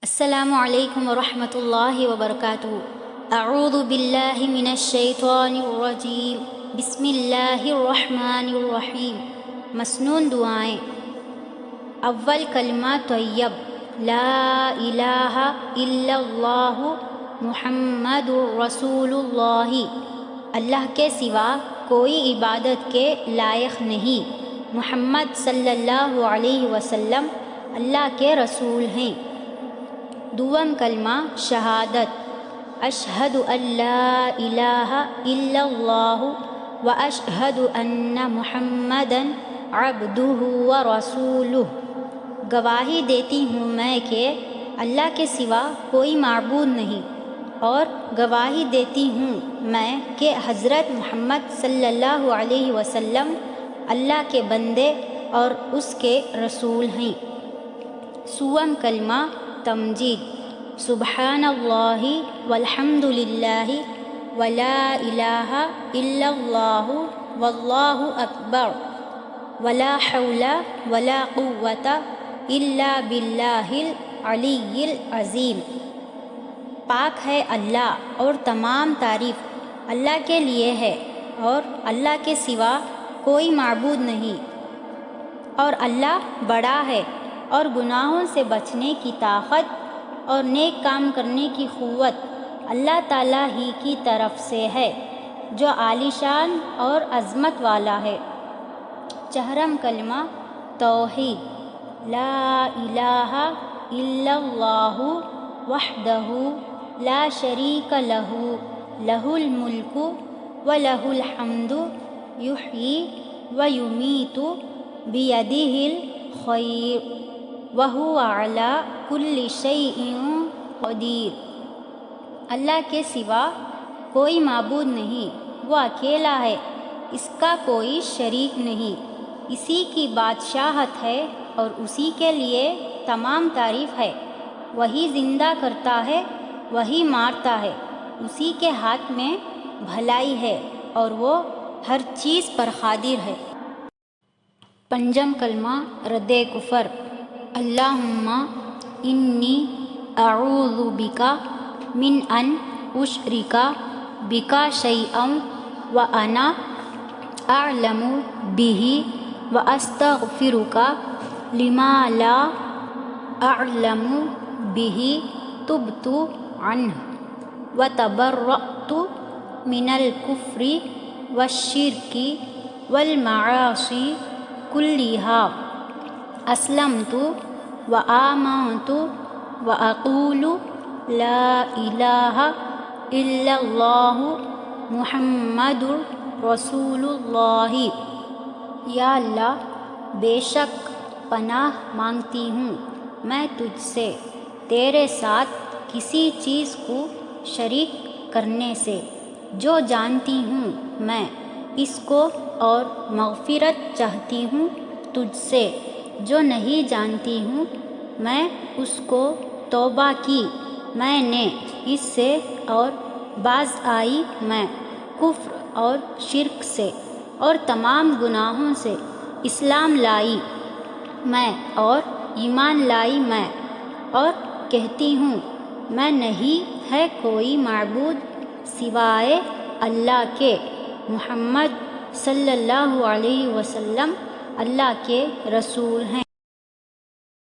السلام علیکم ورحمۃ اللہ وبرکاتہ۔ اعوذ باللہ من الشیطان الرجیم، بسم اللہ الرحمن الرحیم۔ مسنون دعائیں۔ اول کلمہ طیب، لا الہ الا اللہ محمد رسول اللہ۔ اللہ کے سوا کوئی عبادت کے لائق نہیں، محمد صلی اللہ علیہ وسلم اللہ کے رسول ہیں۔ دوم کلمہ شہادت، اشہد ان لا الہ الا اللہ و اشہد ان محمدا عبدہ و رسولہ۔ گواہی دیتی ہوں میں کہ اللہ کے سوا کوئی معبود نہیں، اور گواہی دیتی ہوں میں کہ حضرت محمد صلی اللہ علیہ وسلم اللہ کے بندے اور اس کے رسول ہیں۔ سوم کلمہ تمجید، سبحان اللہ والحمد للہ ولا الہ الا اللہ واللہ اکبر ولا حول ولا قوۃ الا باللہ العلی العظیم۔ پاک ہے اللہ اور تمام تعریف اللہ کے لیے ہے، اور اللہ کے سوا کوئی معبود نہیں، اور اللہ بڑا ہے، اور گناہوں سے بچنے کی طاقت اور نیک کام کرنے کی قوت اللہ تعالیٰ ہی کی طرف سے ہے، جو عالی شان اور عظمت والا ہے۔ چہرم کلمہ توحید، لا الہ الا اللہ وحدہ لا شریک لہ، لہ الملک و لہ الحمد یحیی و یمیت بیدہ الخیر وہو علی کل شیء قدیر۔ اللہ کے سوا کوئی معبود نہیں، وہ اکیلا ہے، اس کا کوئی شریک نہیں، اسی کی بادشاہت ہے اور اسی کے لیے تمام تعریف ہے۔ وہی زندہ کرتا ہے، وہی مارتا ہے، اسی کے ہاتھ میں بھلائی ہے، اور وہ ہر چیز پر قادر ہے۔ پنجم کلمہ رد کفر، اللہم انی اعوذ بک من ان اشرک بک شیئا وانا اعلم بہ واستغفرک لما لا اعلم بہ، تبت عنہ وتبرأت من الکفر والشرک والمعاصی کلہا، اسلمت وآمنت وأقول لا الہ الا اللہ محمد رسول اللہ۔ یا اللہ، بے شک پناہ مانگتی ہوں میں تجھ سے تیرے ساتھ کسی چیز کو شریک کرنے سے، جو جانتی ہوں میں اس کو، اور مغفرت چاہتی ہوں تجھ سے جو نہیں جانتی ہوں میں اس کو۔ توبہ کی میں نے اس سے، اور باز آئی میں کفر اور شرک سے اور تمام گناہوں سے۔ اسلام لائی میں اور ایمان لائی میں، اور کہتی ہوں میں نہیں ہے کوئی معبود سوائے اللہ کے، محمد صلی اللہ علیہ وسلم اللہ کے رسول ہیں۔